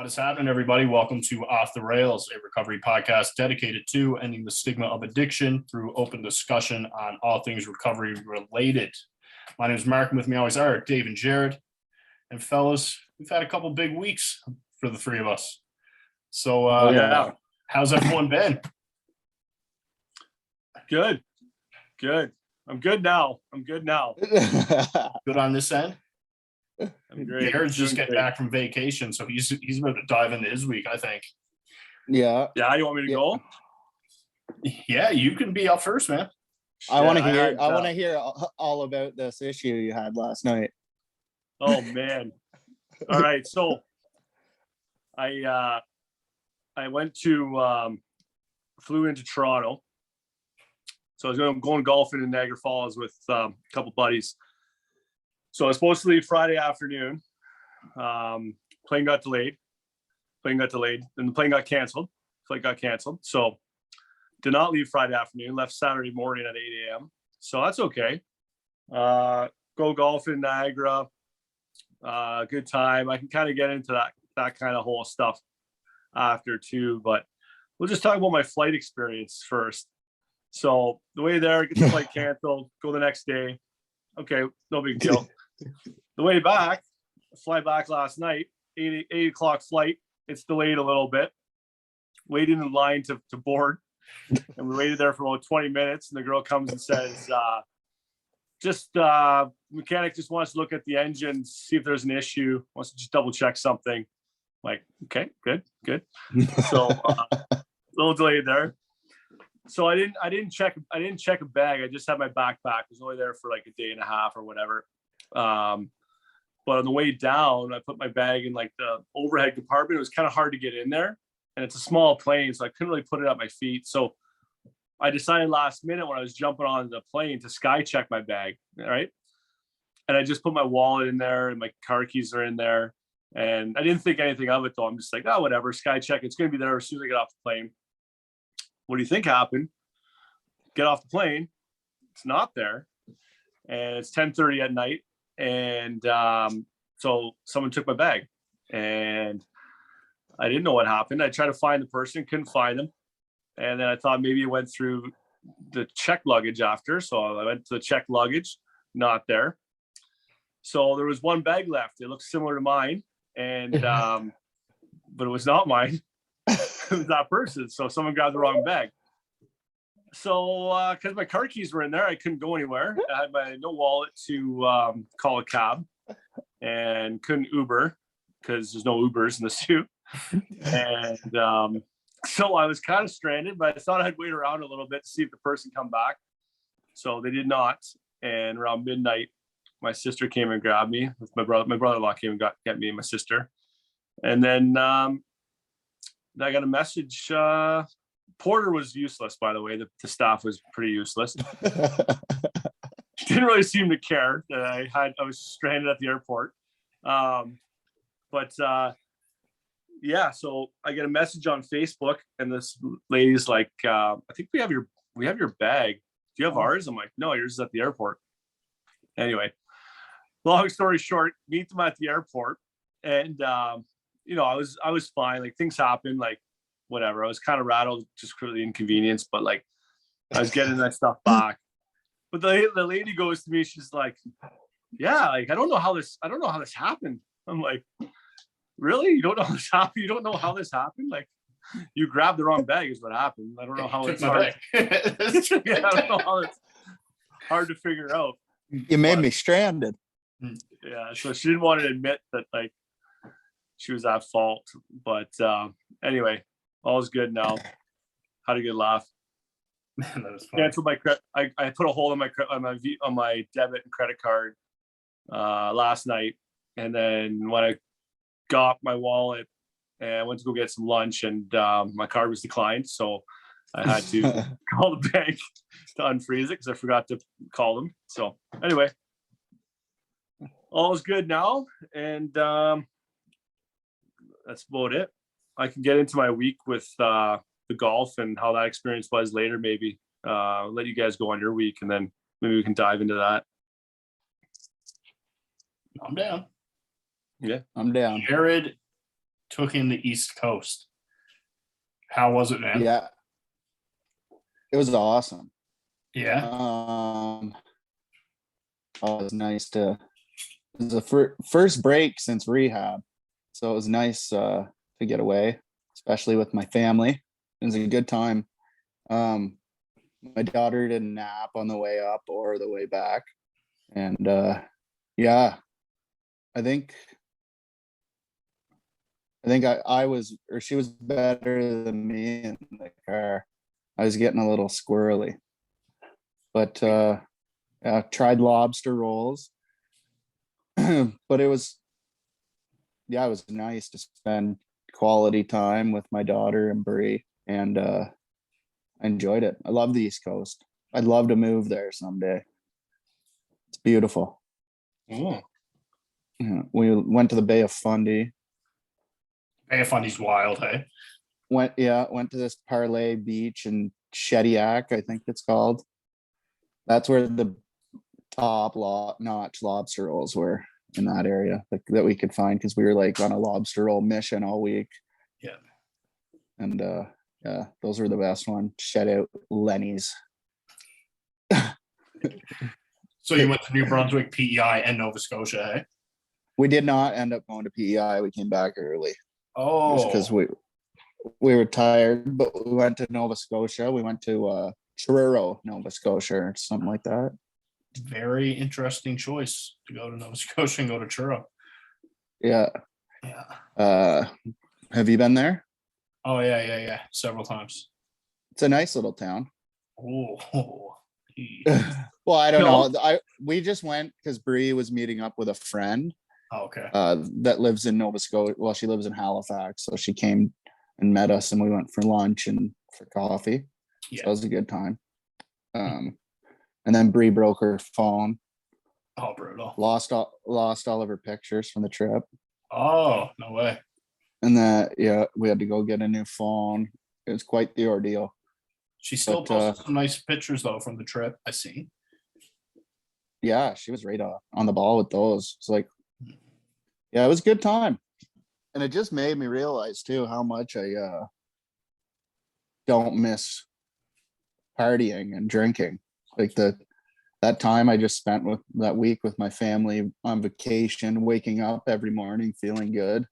What is happening, everybody? Welcome to Off the Rails, a recovery podcast dedicated to ending the stigma of addiction through open discussion on all things recovery related. My name is Mark, and with me always are Dave and Jared. And fellas, we've had a couple big weeks for the three of us. So, how's everyone been? Good. I'm good now. Good on this end? I'm great. Jared's just getting back from vacation, so he's about to dive into his week, I think. Yeah. You want me to go? Yeah, you can be up first, man. I want to hear all about this issue you had last night. Oh man. All right. So I went to flew into Toronto. So I was going golfing in Niagara Falls with a couple buddies. So I was supposed to leave Friday afternoon. Plane got delayed. Then the plane got canceled. Flight got canceled. So did not leave Friday afternoon. Left Saturday morning at 8 a.m. So that's okay. Go golfing in Niagara. Good time. I can kind of get into that kind of whole stuff after too. But we'll just talk about my flight experience first. So the way there, get the flight canceled. Go the next day. Okay, no big deal. The way back, fly back last night, 8 o'clock flight. It's delayed a little bit. Waiting in line to board. And we waited there for about 20 minutes. And the girl comes and says, mechanic just wants to look at the engine, see if there's an issue, wants to just double check something. I'm like, okay, good. So a little delayed there. So I didn't check a bag. I just had my backpack. I was only there for like a day and a half or whatever. But on the way down, I put my bag in like the overhead compartment. It was kind of hard to get in there, and it's a small plane, so I couldn't really put it at my feet. So I decided last minute when I was jumping on the plane to sky check my bag, right? And I just put my wallet in there, and my car keys are in there. And I didn't think anything of it though. I'm just like, oh, whatever, sky check. It's going to be there as soon as I get off the plane. What do you think happened? Get off the plane. It's not there. And it's 10:30 at night. And so someone took my bag. And I didn't know what happened. I tried to find the person, couldn't find them. And then I thought maybe it went through the checked luggage after. So I went to the checked luggage, not there. So there was one bag left. It looked similar to mine. And but it was not mine. It was that person. So someone grabbed the wrong bag. So because my car keys were in there, I couldn't go anywhere. I had no wallet to call a cab, and couldn't Uber because there's no Ubers in the suit. And so I was kind of stranded, but I thought I'd wait around a little bit to see if the person come back. So they did not. And around midnight, my sister came and grabbed me. My brother-in-law came and got me and my sister. And then I got a message. Porter was useless, by the way. The staff was pretty useless. Didn't really seem to care that I was stranded at the airport. So I get a message on Facebook, and this lady's like, I think we have your bag. Do you have ours? I'm like, no, yours is at the airport. Anyway, long story short, meet them at the airport, and I was fine. Like, things happen, like whatever. I was kind of rattled just for the inconvenience, but like I was getting that stuff back. But the lady goes to me, she's like, yeah, like I don't know how this happened. I'm like, really? You don't know how this happened? You don't know how this happened? Like, you grabbed the wrong bag is what happened. I don't know how it's hard. I don't know how it's hard to figure out. You made me stranded. Yeah, so she didn't want to admit that like she was at fault. But anyway, all's good now. Had a good laugh. That was fun. Canceled my credit. I put a hole on my debit and credit card last night, and then when I got my wallet and I went to go get some lunch, and my card was declined, so I had to call the bank to unfreeze it because I forgot to call them. So anyway, all is good now, and that's about it. I can get into my week with the golf and how that experience was later. Maybe let you guys go on your week, and then maybe we can dive into that. I'm down. Yeah, I'm down. Jared took in the East Coast. How was it, man? Yeah, it was awesome. Yeah. Oh, it was nice to. It was the first break since rehab, so it was nice to get away, especially with my family. It was a good time. My daughter didn't nap on the way up or the way back, and yeah, I think I was, or she was better than me in the car. I was getting a little squirrely, but tried lobster rolls. But it was nice to spend quality time with my daughter and Bree, and I enjoyed it. I love the East Coast. I'd love to move there someday. It's beautiful. Mm. Yeah, we went to the Bay of Fundy. Bay of Fundy's wild, hey? Went to this Parlay Beach in Shediac, I think it's called. That's where the top notch lobster rolls were, in that area that we could find, because we were like on a lobster roll mission all week. Yeah. And yeah, those were the best ones. Shout out Lenny's. So you went to New Brunswick, PEI, and Nova Scotia, hey? We did not end up going to PEI. We came back early. Oh. Just because we were tired, but we went to Nova Scotia. We went to Truro, Nova Scotia, or something like that. Very interesting choice to go to Nova Scotia and go to Truro. Yeah. Yeah. Have you been there? Oh, yeah. Several times. It's a nice little town. Oh. Well, I don't know. We just went because Bree was meeting up with a friend. Oh, okay. That lives in Nova Scotia. Well, she lives in Halifax, so she came and met us, and we went for lunch and for coffee. Yeah. So it was a good time. And then Bree broke her phone. Oh, brutal. Lost all of her pictures from the trip. Oh, no way. And we had to go get a new phone. It was quite the ordeal. She still posted some nice pictures though from the trip. I see. Yeah, she was right on the ball with those. It's like, yeah, it was a good time. And it just made me realize too how much I don't miss partying and drinking. Like that time I just spent with that week with my family on vacation, waking up every morning feeling good.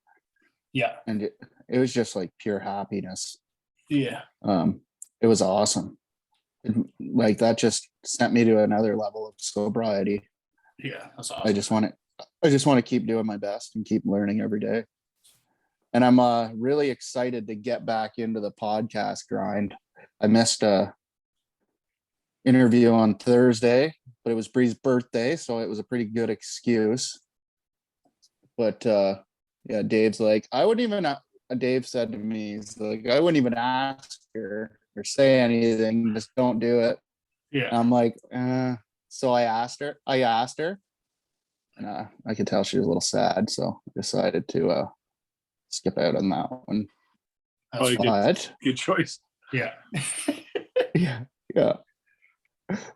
Yeah. And it was just like pure happiness. Yeah. It was awesome. Like that just sent me to another level of sobriety. Yeah, that's awesome. I just want to keep doing my best and keep learning every day. And I'm really excited to get back into the podcast grind. I missed a interview on Thursday, but it was Bree's birthday, so it was a pretty good excuse. But yeah, Dave's like, Dave said to me, he's like, I wouldn't even ask her or say anything, just don't do it. Yeah. And I'm like, so I asked her, and I could tell she was a little sad, so I decided to skip out on that one. Good choice. Yeah. yeah.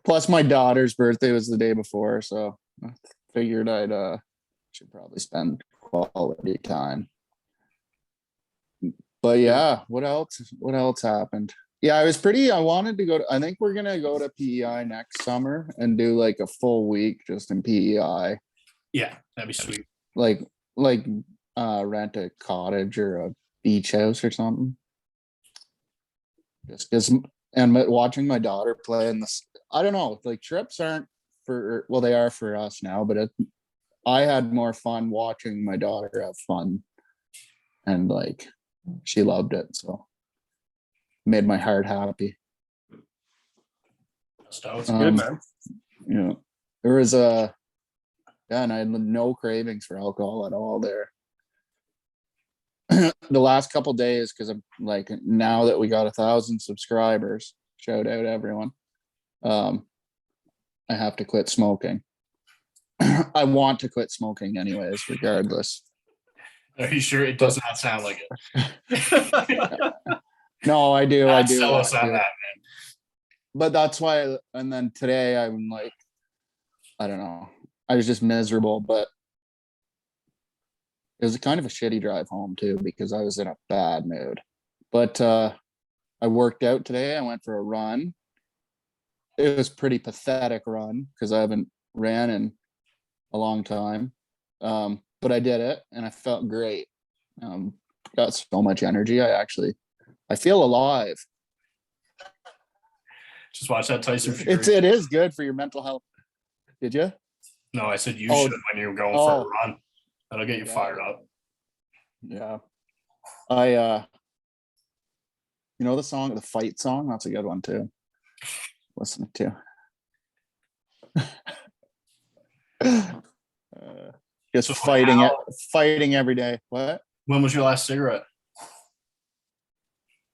Plus my daughter's birthday was the day before, so I figured I should probably spend quality time. But yeah, what else happened? Yeah, I wanted to go I think we're gonna go to PEI next summer and do like a full week just in PEI. Yeah, that'd be sweet. Like rent a cottage or a beach house or something. Just because, and watching my daughter play in this, I don't know, like trips aren't they are for us now, but I had more fun watching my daughter have fun, and like she loved it, so made my heart happy. That's good, man. Yeah, there was and I had no cravings for alcohol at all there. The last couple days, because I'm like, now that we got 1,000 subscribers, shout out everyone, I have to quit smoking. I want to quit smoking anyways, regardless. Are you sure? It does not sound like it. No, I do. Sell us on that, man. But that's why. And then today, I'm like, I don't know. I was just miserable, but It was kind of a shitty drive home too because I was in a bad mood. But I worked out today. I went for a run. It was pretty pathetic run because I haven't ran in a long time. But I did it and I felt great. Got so much energy. I feel alive. Just watch that Tyson Fury. It is good for your mental health. Did you? No, I said you Oh, should when you're going for a oh. run. That'll get you Yeah. fired up. Yeah. I you know the song, the fight song? That's a good one too. Listen to. Just So fighting every day. What? When was your last cigarette?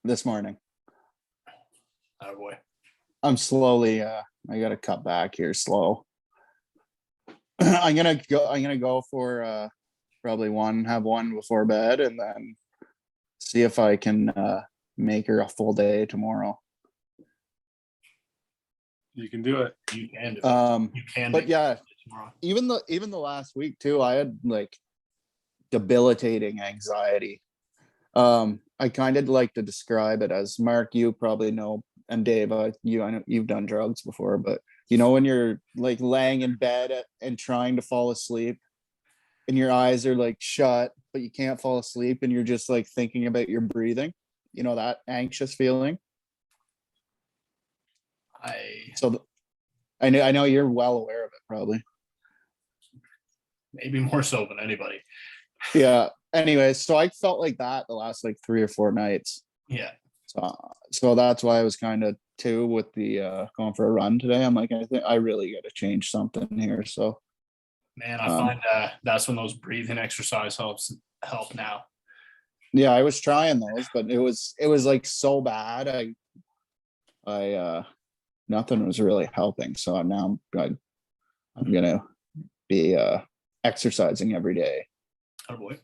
This morning. Oh boy. I'm slowly I gotta cut back here slow. I'm gonna go for probably have one before bed and then see if I can make her a full day tomorrow. You can do it. You can do it. You can. But yeah, tomorrow. even the last week too, I had like debilitating anxiety. I kind of like to describe it as, Mark, you probably know, and Dave, I know you've done drugs before, but you know when you're like laying in bed and trying to fall asleep and your eyes are like shut, but you can't fall asleep and you're just like thinking about your breathing, you know, that anxious feeling. I know you're well aware of it, probably. Maybe more so than anybody. Yeah. Anyways, so I felt like that the last like 3 or 4 nights. Yeah. So that's why I was kind of too with the going for a run today. I'm like, I think I really got to change something here. So man, I find that's when those breathing exercise help now. Yeah, I was trying those, but it was like so bad. I nothing was really helping. So now I'm gonna be exercising every day. Oh boy.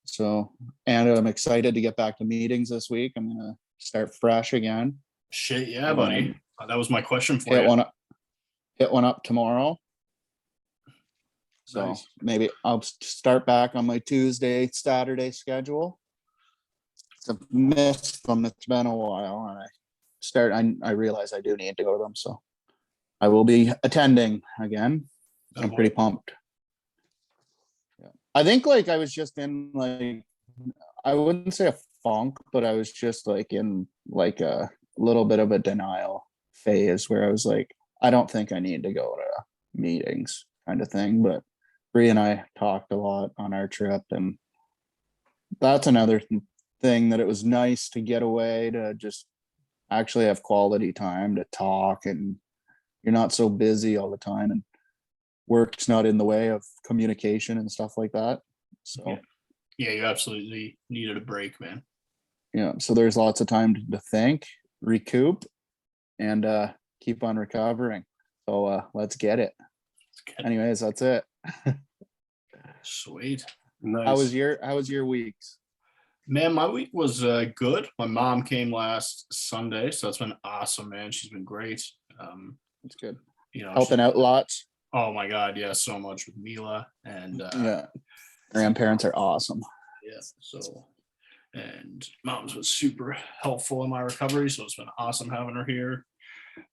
So, and I'm excited to get back to meetings this week. I'm gonna start fresh again. Shit, yeah, buddy. That was my question for you. Hit one up tomorrow. So nice. Maybe I'll start back on my Tuesday, Saturday schedule. I've missed them. It's been a while, and I realize I do need to go to them. So I will be attending again. I'm pretty pumped. Yeah. I think like I was just in like, I wouldn't say a funk, but I was just like in like a little bit of a denial phase where I was like, I don't think I need to go to meetings kind of thing. But Bree and I talked a lot on our trip, and that's another thing that it was nice to get away to just actually have quality time to talk, and you're not so busy all the time, and work's not in the way of communication and stuff like that. So yeah, you absolutely needed a break, man. Yeah, so there's lots of time to think, recoup, and keep on recovering. So let's get it. Anyways, that's it. Sweet. Nice. How was your weeks? Man, my week was good. My mom came last Sunday, so that's been awesome, man. She's been great. That's good. You know, helping out lots. Oh my God, yeah, so much with Mila and yeah, grandparents are awesome. Yeah, so and mom's was super helpful in my recovery, so it's been awesome having her here.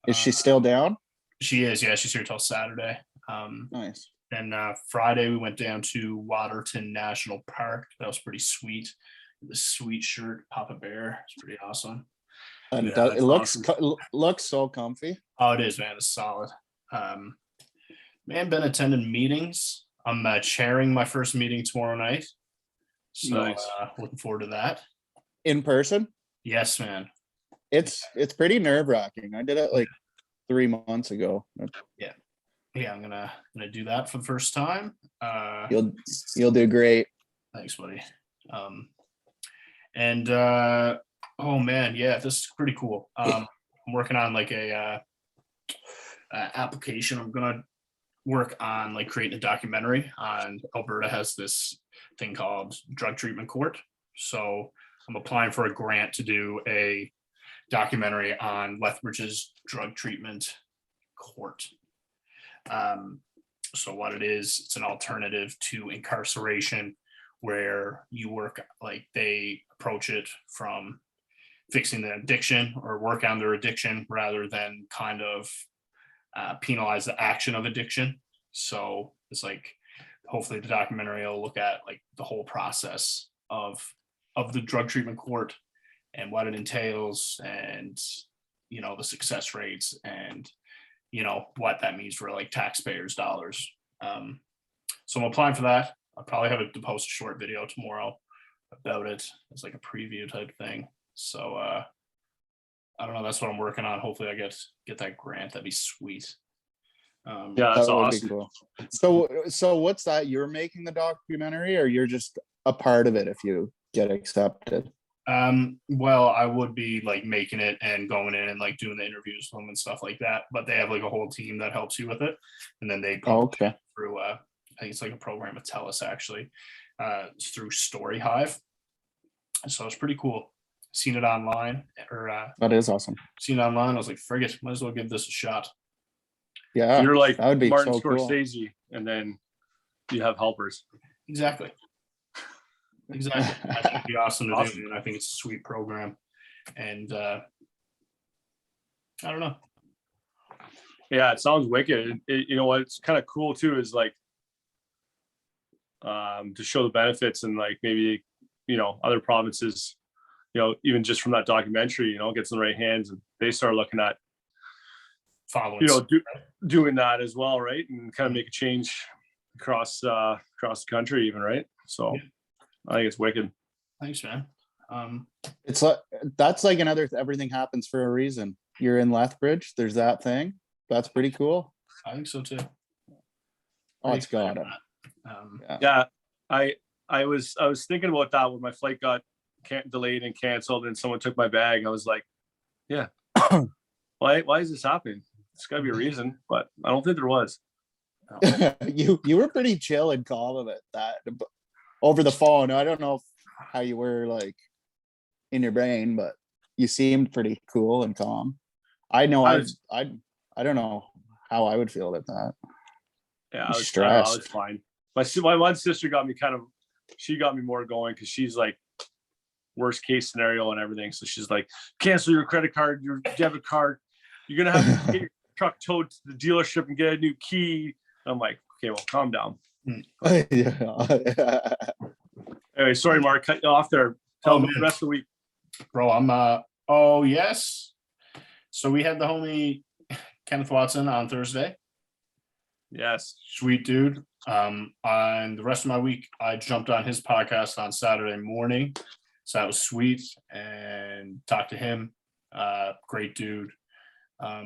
Is she still down? She is, yeah. She's here till Saturday. Nice. And Friday we went down to Waterton National Park. That was pretty sweet. The sweet shirt, Papa Bear. It's pretty awesome. And yeah, it looks so comfy. Oh, it is, man. It's solid. Man, been attending meetings. I'm chairing my first meeting tomorrow night. So nice. Looking forward to that. In person? Yes, man. It's pretty nerve-wracking. I did it like 3 months ago. Yeah, I'm gonna do that for the first time. You'll do great. Thanks, buddy. Oh man, yeah, this is pretty cool. I'm working on like a application. I'm gonna work on like creating a documentary on Alberta has this thing called drug treatment court. So I'm applying for a grant to do a documentary on Lethbridge's drug treatment court. So what it is, it's an alternative to incarceration where you work, like they approach it from fixing the addiction or work on their addiction rather than kind of penalize the action of addiction. So it's like, hopefully the documentary will look at like the whole process of the drug treatment court and what it entails, and the success rates, and what that means for like taxpayers' dollars. So I'm applying for that. I'll probably have to post a short video tomorrow about it. It's like a preview type thing. So I don't know. That's what I'm working on. Hopefully I get that grant. That'd be sweet. Yeah, that's That would be awesome. cool. So what's that? You're making the documentary, or you're just a part of it if you get accepted? Well, I would be like making it and going in and like doing the interviews with them and stuff like that. But they have like a whole team that helps you with it, and then they Oh, okay. through I think it's like a program with TELUS actually. It's through Story Hive. So it's pretty cool. Seen it online, or That is awesome. seen it online. I was like, friggit, might as well give this a shot. Yeah, You're like that would be Martin so cool. Scorsese, and then you have helpers. Exactly. I think it'd be awesome to Awesome. do, and I think it's a sweet program. And I don't know. Yeah, it sounds wicked. What's kind of cool too is like to show the benefits, and like maybe other provinces, even just from that documentary, gets in the right hands, and they start looking at Following. doing that as well, right? And kind of make a change across the country even, right? So Yeah. I think it's wicked. Thanks, man. It's like that's like another everything happens for a reason. You're in Lethbridge. There's that thing. That's pretty cool. I think so too. Oh, it's got it. Yeah, I was thinking about that when my flight got delayed and canceled, and someone took my bag. I was like, yeah, why is this happening? It's got to be a reason, but I don't think there was. You were pretty chill and calm of it that over the phone. I don't know how you were like in your brain, but you seemed pretty cool and calm. I know I don't know how I would feel about that. Yeah, I'm I was stressed. fine. My one sister got me she got me more going, because she's like worst case scenario and everything. So she's like, cancel your credit card, your debit card. You're gonna have to get your truck towed to the dealership and get a new key. I'm like, okay, well, calm down. Yeah. Anyway, sorry, Mark, cut you off there. Tell me the rest of the week. Bro, I'm oh yes. So we had the homie Kenneth Watson on Thursday. Yes. Sweet dude. On the rest of my week, I jumped on his podcast on Saturday morning. So that was sweet, and talked to him. Great dude. Yeah,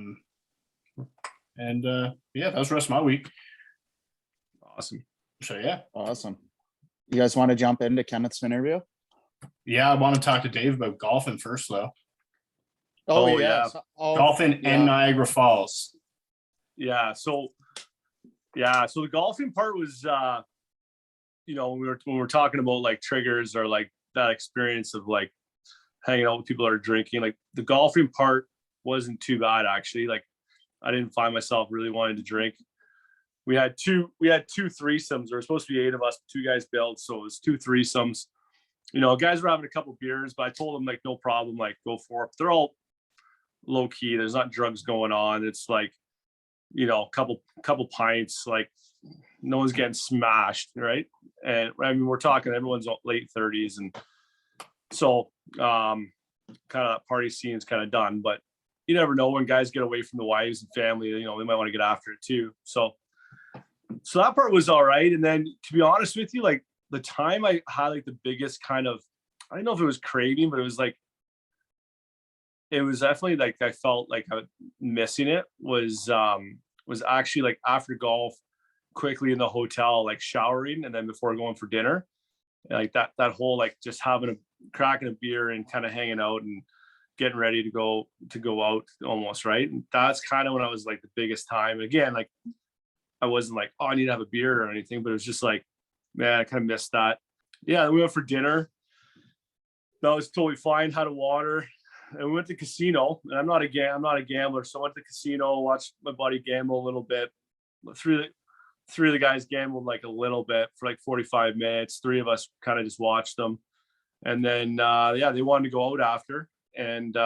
that was the rest of my week. Awesome. So yeah. Awesome. You guys want to jump into Kenneth's interview? Yeah, I want to talk to Dave about golfing first though. Oh, yeah. Golfing and Niagara Falls. Yeah. So the golfing part was when we were talking about like triggers, or like that experience of like hanging out with people that are drinking, like the golfing part wasn't too bad actually. Like I didn't find myself really wanting to drink. We had two threesomes. There were supposed to be 8 of us, 2 guys bailed, so it was 2 threesomes. Guys were having a couple beers, but I told them like no problem, like go for it. They're all low key. There's not drugs going on. It's like a couple pints, like no one's getting smashed, right? And I mean, we're talking everyone's late 30s, and so kind of that party scene is kind of done. But you never know, when guys get away from the wives and family, they might want to get after it too. So that part was all right. And then to be honest with you, like the time I had like the biggest kind of, I don't know if it was craving, but it was definitely like I felt like I was missing it, was actually like after golf, quickly in the hotel, like showering, and then before going for dinner, like that whole like just cracking a beer and kind of hanging out and getting ready to go out almost, right? And that's kind of when I was like the biggest time. Again, like I wasn't like, oh, I need to have a beer or anything, but it was just like, man, I kind of missed that. Yeah, we went for dinner. That was totally fine. Had a water, and we went to the casino. And I'm not a gambler, so I went to the casino, watched my buddy gamble a little bit. Threw three of the guys gambled like a little bit for like 45 minutes. Three of us kind of just watched them. And then, they wanted to go out after. And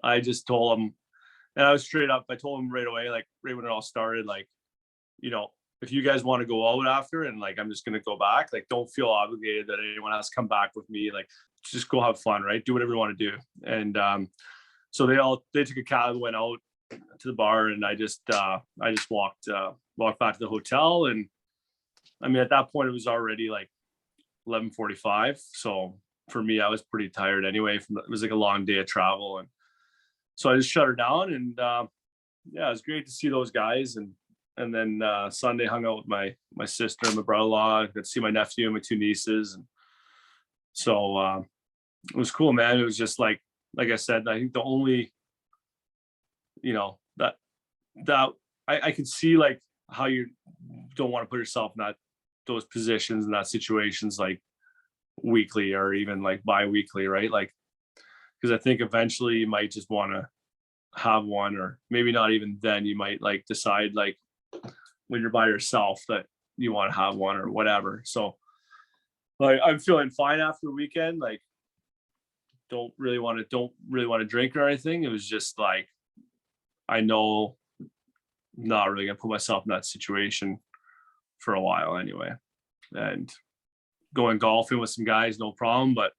I just told them, and I was straight up, I told them right away, like right when it all started, like, if you guys want to go out after and like, I'm just going to go back, like, don't feel obligated that anyone has to come back with me. Like, just go have fun, right? Do whatever you want to do. And so they took a cab, went out to the bar, and I just walked back to the hotel. And I mean, at that point it was already like 11:45. So for me, I was pretty tired anyway. It was like a long day of travel. And so I just shut her down. And it was great to see those guys. And then Sunday hung out with my sister and my brother-in-law. Got to see my nephew and my two nieces. And so it was cool, man. It was just like I said, I think the only, that I could see like how you don't want to put yourself in those positions and that situations like weekly or even like bi-weekly, right? Like, because I think eventually you might just want to have one, or maybe not even then. You might like decide like when you're by yourself that you want to have one or whatever. So like I'm feeling fine after the weekend. Like don't really want to drink or anything. It was just like, I know I'm not really gonna put myself in that situation for a while anyway. And going golfing with some guys, no problem, but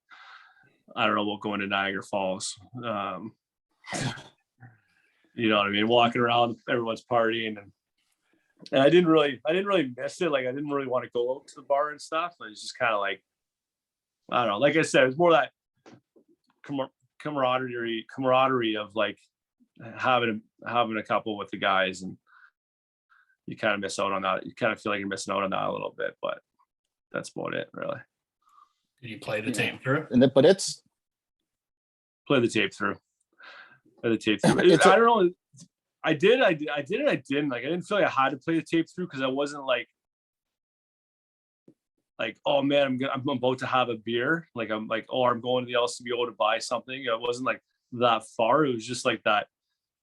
I don't know about going to Niagara Falls. You know what I mean? Walking around, everyone's partying, and I didn't really miss it. Like I didn't really want to go out to the bar and stuff. It was just kind of like, I don't know. Like I said, it was more that camaraderie of like having a couple with the guys, and you kind of miss out on that. You kind of feel like you're missing out on that a little bit, but that's about it, really. Did you play the tape through? But it's Play the tape through. I don't know. I did. I didn't. Like I didn't feel like I had to play the tape through because I wasn't like, oh man, I'm about to have a beer. Like I'm like, oh, I'm going to the LCBO to buy something. It wasn't like that far. It was just like that,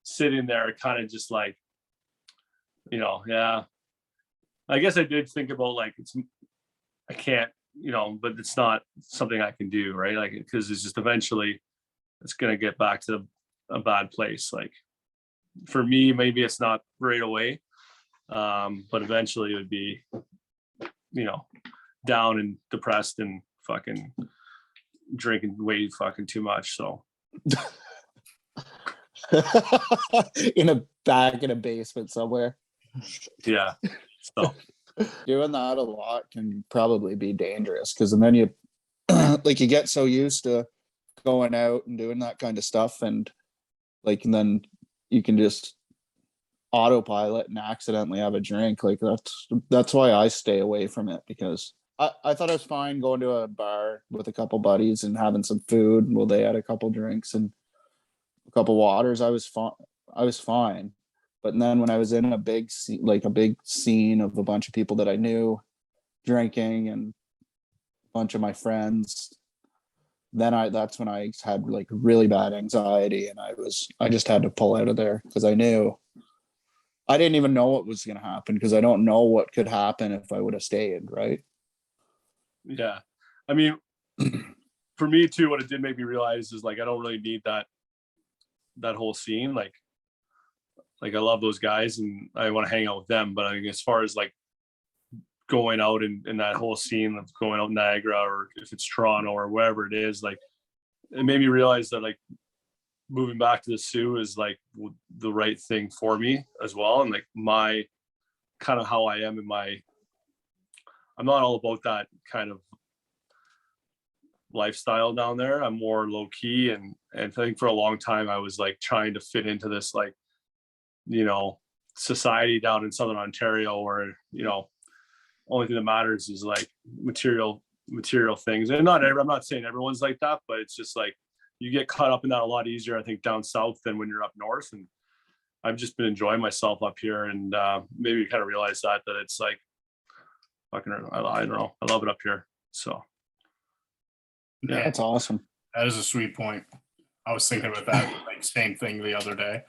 sitting there, kind of just like, yeah. I guess I did think about like I can't, but it's not something I can do, right? Like because it's just eventually it's gonna get back to a bad place. Like for me, maybe it's not right away, but eventually it would be, down and depressed and fucking drinking way fucking too much. So in a basement somewhere. Yeah. So Doing that a lot can probably be dangerous because then you like you get so used to going out and doing that kind of stuff, and then you can just autopilot and accidentally have a drink. Like that's why I stay away from it, because I thought I was fine going to a bar with a couple buddies and having some food. Well, they had a couple drinks and a couple waters. I was fine. But then when I was in a big scene of a bunch of people that I knew drinking and a bunch of my friends, that's when I had like really bad anxiety, and I just had to pull out of there because I knew I didn't even know what was going to happen, because I don't know what could happen if I would have stayed, right? Yeah. I mean, for me too, what it did make me realize is like I don't really need that whole scene. Like I love those guys and I want to hang out with them. But I think as far as like going out in that whole scene of going out in Niagara, or if it's Toronto or wherever it is, like it made me realize that like moving back to the Sioux is like the right thing for me as well. And like my kind of how I am I'm not all about that kind of lifestyle down there. I'm more low key. And I think for a long time, I was like trying to fit into this, like, society down in Southern Ontario where, only thing that matters is like material things. And I'm not saying everyone's like that, but it's just like, you get caught up in that a lot easier, I think, down south than when you're up north. And I've just been enjoying myself up here, and maybe you kind of realize that it's like fucking, I don't know, I love it up here. So yeah, that's awesome. That is a sweet point. I was thinking about that like same thing the other day,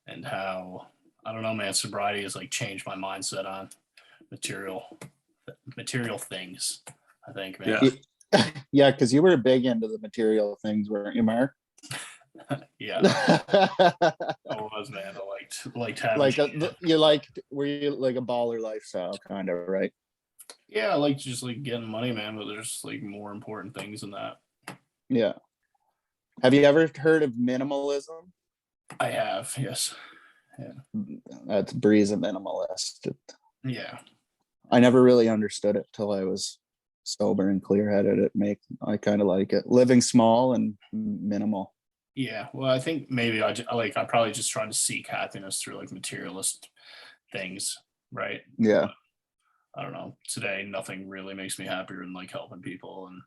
and how I don't know, man. Sobriety has like changed my mindset on material things. I think, man. Yeah. Yeah, because you were big into the material things, weren't you, Mark? Yeah, I was, man. I liked having Like shit. were you like a baller lifestyle kind of, right? Yeah, I like just like getting money, man. But there's like more important things than that. Yeah. Have you ever heard of minimalism? I have, yes. That's Bree's a minimalist. Yeah. I never really understood it till I was sober and clear-headed. I kind of like it. Living small and minimal. Yeah. Well, I think maybe I probably just tried to seek happiness through like materialist things, right? Yeah. I don't know. Today, nothing really makes me happier than like helping people and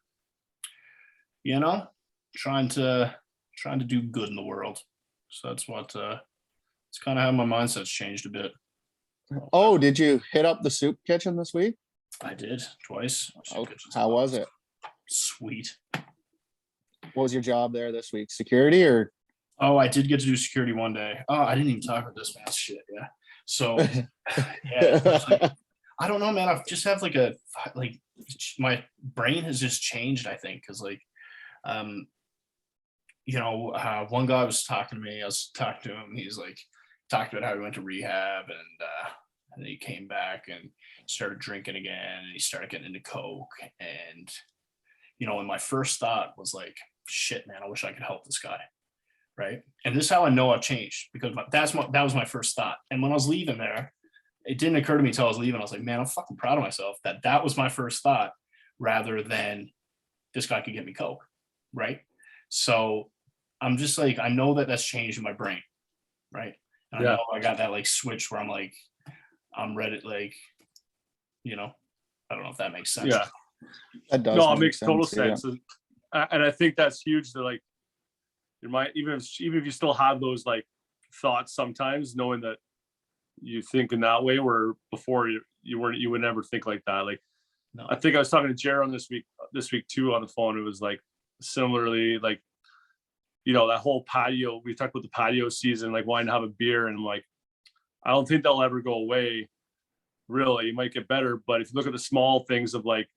trying to do good in the world. So that's what it's kind of how my mindset's changed a bit. Oh, did you hit up the soup kitchen this week? I did twice. Oh, how was it? Sweet. What was your job there this week? Security or? Oh, I did get to do security one day. Oh, I didn't even talk about this, man. Shit, yeah. So, yeah, I don't know, man. I just have like my brain has just changed, I think, because one guy was talking to me. I was talking to him. He's like talked about how he went to rehab and then he came back and started drinking again and he started getting into coke. And and my first thought was like, shit, man, I wish I could help this guy. Right. And this is how I know I've changed, because that was my first thought. And when I was leaving there, it didn't occur to me until I was leaving. I was like, man, I'm fucking proud of myself that was my first thought rather than this guy could get me coke. Right. So I'm just like, I know that that's changed in my brain. Right. And I know I got that like switch where I'm like, I'm ready. Like, I don't know if that makes sense. Yeah. That does. No, it makes total yeah. sense. And I think that's huge to like your mind, even if you still have those like thoughts sometimes, knowing that you think in that way, where before you would never think like that. Like, no. I think I was talking to Jaron this week too on the phone. It was like similarly, like, that whole patio, we talked about the patio season, like wanting to have a beer. And I'm like, I don't think that'll ever go away. Really, it might get better. But if you look at the small things of like,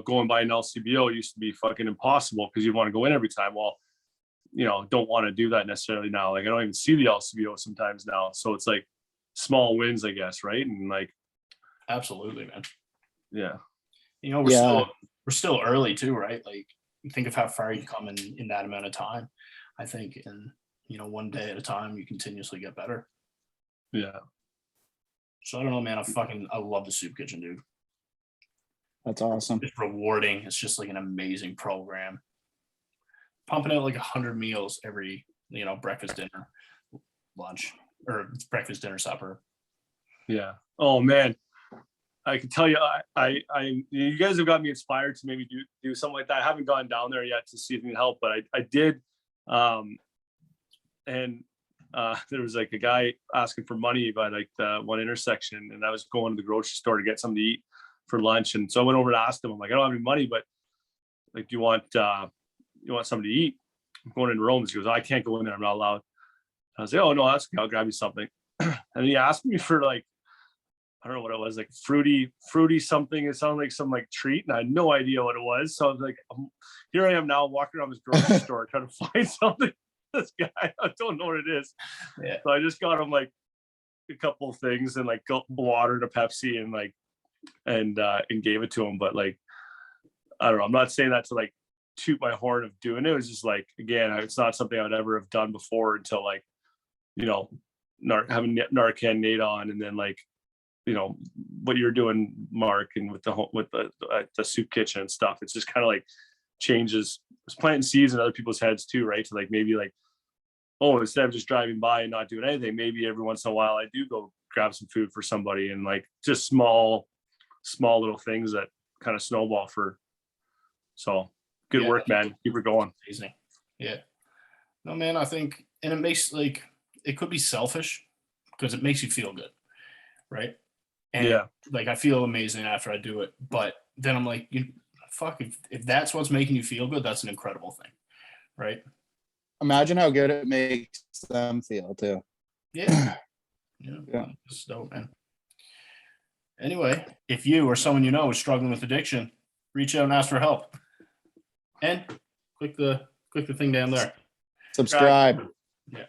going by an LCBO used to be fucking impossible because you want to go in every time. Well, don't want to do that necessarily now. Like, I don't even see the LCBO sometimes now. So it's like small wins, I guess. Right. And like, absolutely, man. Yeah. We're still early too, right? Like, you think of how far you come in that amount of time. I think, and one day at a time, you continuously get better. Yeah. So I don't know, man. I love the soup kitchen, dude. That's awesome. It's rewarding. It's just like an amazing program. Pumping out like 100 meals every, breakfast, dinner, lunch, or breakfast, dinner, supper. Yeah. Oh man, I can tell you, you guys have got me inspired to maybe do something like that. I haven't gone down there yet to see if it can help, but I did. There was like a guy asking for money by like the one intersection, and I was going to the grocery store to get something to eat for lunch. And so I went over to ask him, I'm like, I don't have any money, but like, do you want something to eat? I'm going into Rome. He goes, I can't go in there. I'm not allowed. I was like, oh no, that's okay. I'll grab you something. And he asked me for like, I don't know what it was, like fruity something. It sounded like some like treat, and I had no idea what it was. So I was like, here I am now walking around this grocery store trying to find something. This guy, I don't know what it is. Yeah. So I just got him like a couple of things and like water and a Pepsi and like and gave it to him. But like, I don't know. I'm not saying that to like toot my horn of doing it. It was just like, again, it's not something I would ever have done before until like, having Narcan Nate on, and then like, what you're doing, Mark, and with the soup kitchen and stuff. It's just kind of like changes. It's planting seeds in other people's heads too, right? To like maybe like, oh, instead of just driving by and not doing anything, maybe every once in a while I do go grab some food for somebody, and like just small little things that kind of snowball for. So good work, man. Keep it going. Amazing. Yeah. No, man, I think, and it makes like, it could be selfish because it makes you feel good. Right. And like, I feel amazing after I do it, but then I'm like, if that's what's making you feel good, that's an incredible thing. Right. Imagine how good it makes them feel too. Yeah. Yeah. This is dope, man. Anyway, if you or someone you know is struggling with addiction, reach out and ask for help. And click the thing down there. Subscribe. Yeah.